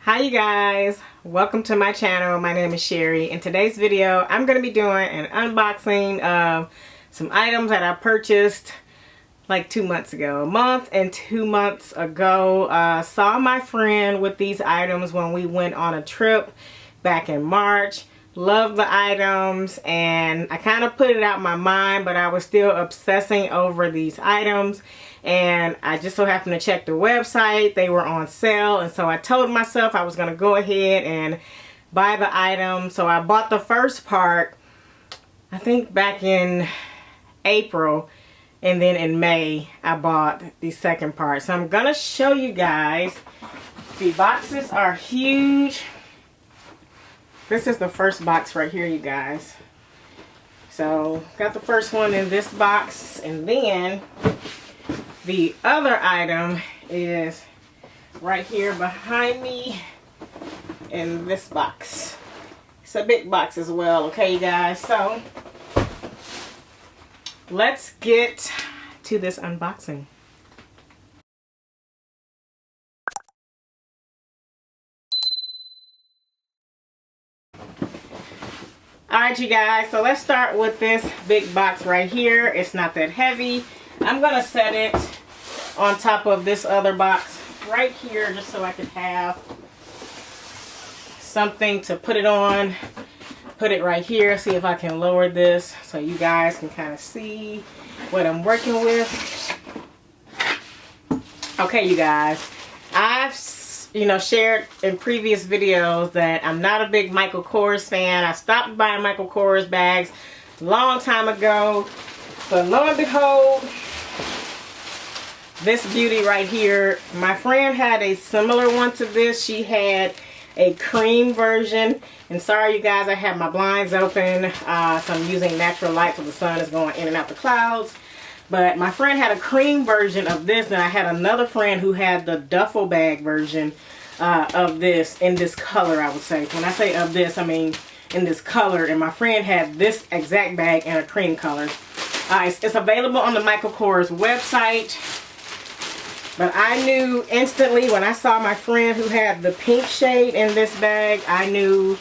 Hi you guys, welcome to my channel. My name is Sherry. In today's video I'm going to be doing an unboxing of some items that I purchased like 2 months ago. A month and 2 months ago. Saw my friend with these items when we went on a trip back in March. Loved the items and I kind of put it out my mind, but I was still obsessing over these items. And I just so happened to check the website. They were on sale, and so I told myself I was going to go ahead and buy the item. So I bought the first part, I think back in April, and then in May I bought the second part. So I'm going to show you guys. The boxes are huge. This is the first box right here, you guys. So got the first one in this box, and then the other item is right here behind me in this box. It's a big box as well, okay you guys? So let's get to this unboxing. Alright you guys, so let's start with this big box right here. It's not that heavy. I'm going to set it on top of this other box right here just so I can have something to put it on. Put it right here. See if I can lower this so you guys can kind of see what I'm working with. Okay you guys, I've shared in previous videos that I'm not a big Michael Kors fan. I stopped buying Michael Kors bags a long time ago, but lo and behold, this beauty right here, my friend had a similar one to this. She had a cream version, and sorry you guys, I have my blinds open, so I'm using natural light so the sun is going in and out the clouds. But my friend had a cream version of this, and I had another friend who had the duffel bag version of this in this color, I would say. When I say of this, I mean in this color, and my friend had this exact bag in a cream color. It's available on the Michael Kors website. But I knew instantly when I saw my friend who had the pink shade in this bag, I knew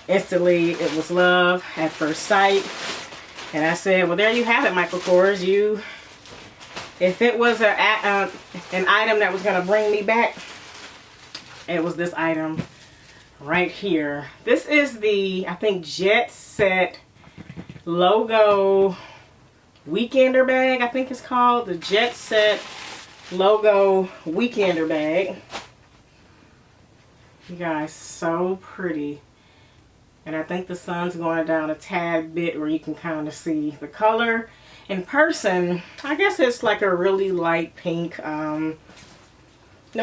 instantly it was love at first sight. And I said, well, there you have it, Michael Kors. If it was an item that was going to bring me back, it was this item right here. This is the, I think, Jet Set logo weekender bag, I think it's called. The Jet Set logo weekender bag. You guys, so pretty. And I think the sun's going down a tad bit where you can kind of see the color. In person, I guess it's like a really light pink. No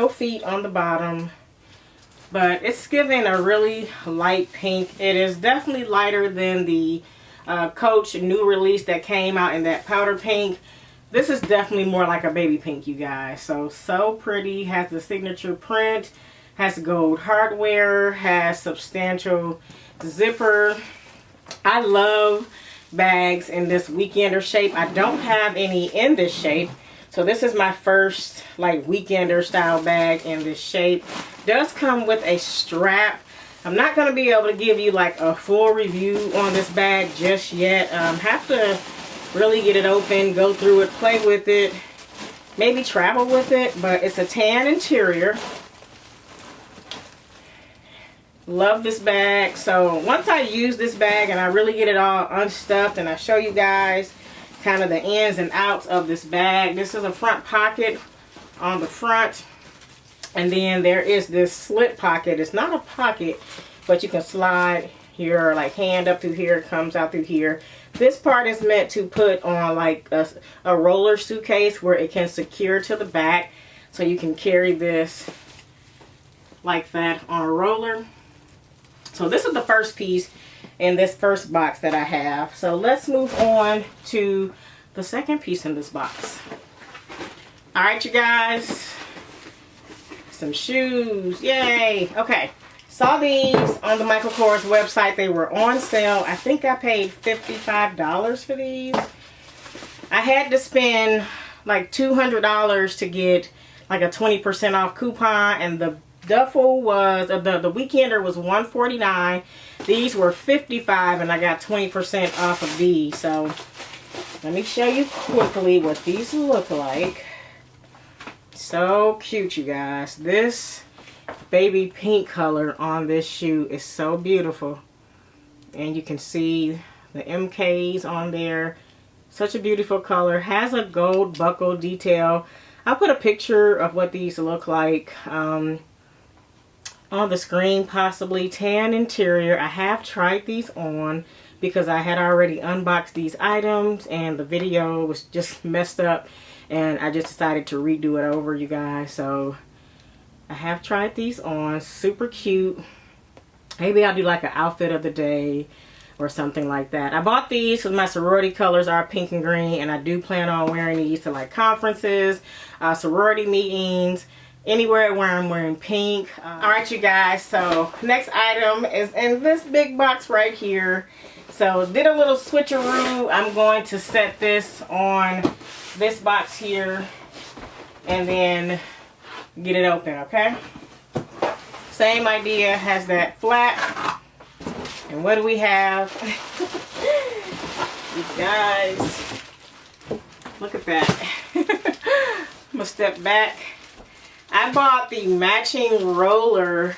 feet on the bottom, but it's giving a really light pink. It is definitely lighter than the Coach new release that came out in that powder pink. This is definitely more like a baby pink, you guys. So pretty. Has the signature print. Has gold hardware. Has substantial zipper. I love bags in this weekender shape. I don't have any in this shape. So this is my first like weekender style bag in this shape. Does come with a strap. I'm not going to be able to give you like a full review on this bag just yet. Have to really get it open, go through it, play with it, maybe travel with it. But it's a tan interior. Love this bag. So once I use this bag and I really get it all unstuffed and I show you guys kind of the ins and outs of this bag. This is a front pocket on the front, and then there is this slit pocket. It's not a pocket, but you can slide your like hand up through here. It comes out through here. This part is meant to put on like a roller suitcase where it can secure to the back, so you can carry this like that on a roller. So this is the first piece in this first box that I have. So let's move on to the second piece in this box. Alright you guys, some shoes, yay. Okay, saw these on the Michael Kors website. They were on sale. I think I paid $55 for these. I had to spend like $200 to get like a 20% off coupon, and the duffel was, the Weekender was $149. These were $55 and I got 20% off of these. So let me show you quickly what these look like. So cute, you guys. This baby pink color on this shoe is so beautiful. And you can see the MKs on there. Such a beautiful color. Has a gold buckle detail. I'll put a picture of what these look like on the screen, possibly. Tan interior. I have tried these on because I had already unboxed these items and the video was just messed up, and I just decided to redo it over, you guys. So I have tried these on. Super cute. Maybe I'll do like an outfit of the day or something like that. I bought these because my sorority colors are pink and green, and I do plan on wearing these to like conferences, sorority meetings, anywhere where I'm wearing pink. Alright, you guys, so next item is in this big box right here. So did a little switcheroo. I'm going to set this on this box here and then get it open, okay? Same idea, has that flap. And what do we have? You guys, look at that. I'm gonna step back. I bought the matching roller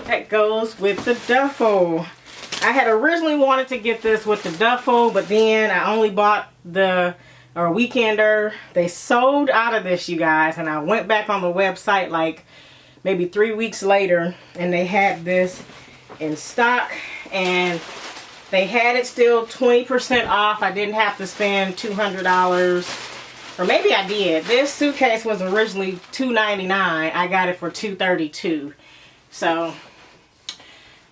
that goes with the duffel. I had originally wanted to get this with the duffel, but then I only bought the Weekender. They sold out of this, you guys, and I went back on the website like maybe 3 weeks later, and they had this in stock, and they had it still 20% off. I didn't have to spend $200, or maybe I did. This suitcase was originally $299. I got it for $232. So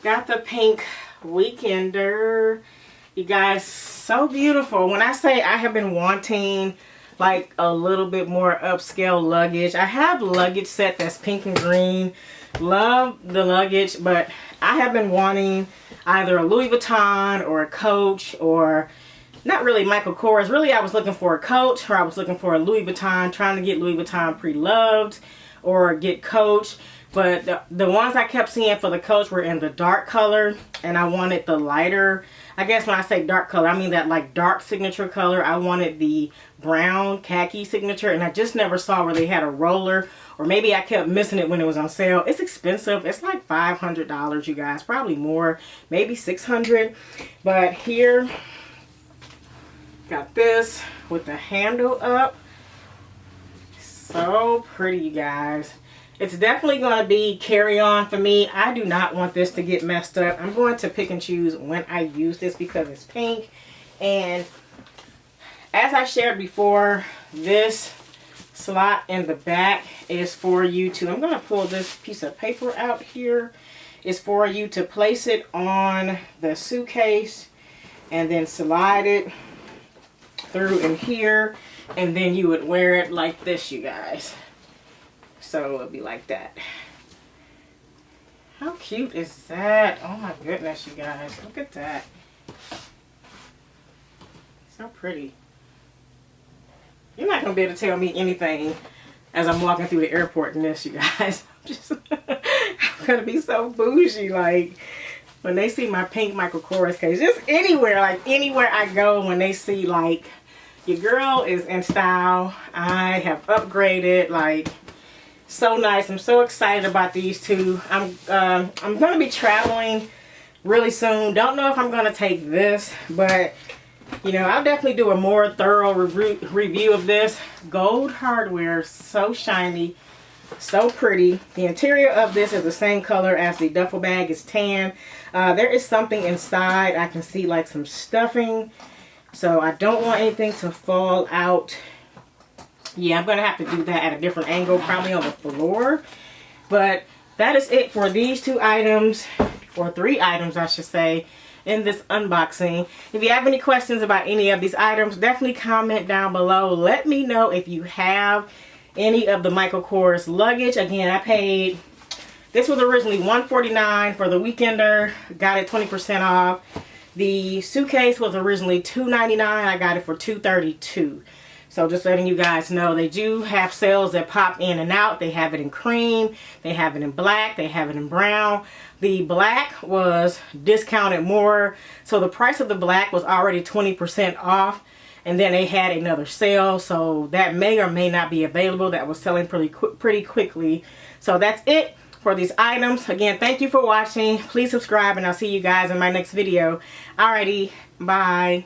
got the pink Weekender. You guys, so beautiful. When I say I have been wanting like a little bit more upscale luggage, I have luggage set that's pink and green. Love the luggage, but I have been wanting either a Louis Vuitton or a Coach, or not really Michael Kors. Really, I was looking for a Coach, or I was looking for a Louis Vuitton, trying to get Louis Vuitton pre-loved or get Coach. But the ones I kept seeing for the Coach were in the dark color, and I wanted the lighter. I guess when I say dark color, I mean that like dark signature color. I wanted the brown khaki signature, and I just never saw where they had a roller, or maybe I kept missing it when it was on sale. It's expensive. It's like $500, you guys, probably more, maybe $600. But here, got this with the handle up. So pretty, you guys. It's definitely going to be carry-on for me. I do not want this to get messed up. I'm going to pick and choose when I use this because it's pink. And as I shared before, this slot in the back is for you to, I'm going to pull this piece of paper out here, is for you to place it on the suitcase and then slide it through in here, and then you would wear it like this, you guys. So it'll be like that. How cute is that? Oh my goodness, you guys. Look at that. So pretty. You're not going to be able to tell me anything as I'm walking through the airport in this, you guys. I'm going to be so bougie. Like, when they see my pink Michael Kors case, just anywhere, like anywhere I go, when they see like, your girl is in style. I have upgraded, like, so nice. I'm so excited about these two. I'm going to be traveling really soon. Don't know if I'm going to take this, but you know, I'll definitely do a more thorough review of this. Gold hardware, so shiny, so pretty. The interior of this is the same color as the duffel bag. It's tan. There is something inside. I can see like some stuffing, so I don't want anything to fall out. Yeah, I'm going to have to do that at a different angle, probably on the floor. But that is it for these two items, or 3 items I should say, in this unboxing. If you have any questions about any of these items, definitely comment down below. Let me know if you have any of the Michael Kors luggage. Again, I paid, this was originally $149 for the Weekender, got it 20% off. The suitcase was originally $299, I got it for $232. So just letting you guys know, they do have sales that pop in and out. They have it in cream, they have it in black, they have it in brown. The black was discounted more, so the price of the black was already 20% off, and then they had another sale, so that may or may not be available. That was selling pretty quickly. So that's it for these items. Again, thank you for watching. Please subscribe, and I'll see you guys in my next video. Alrighty, bye.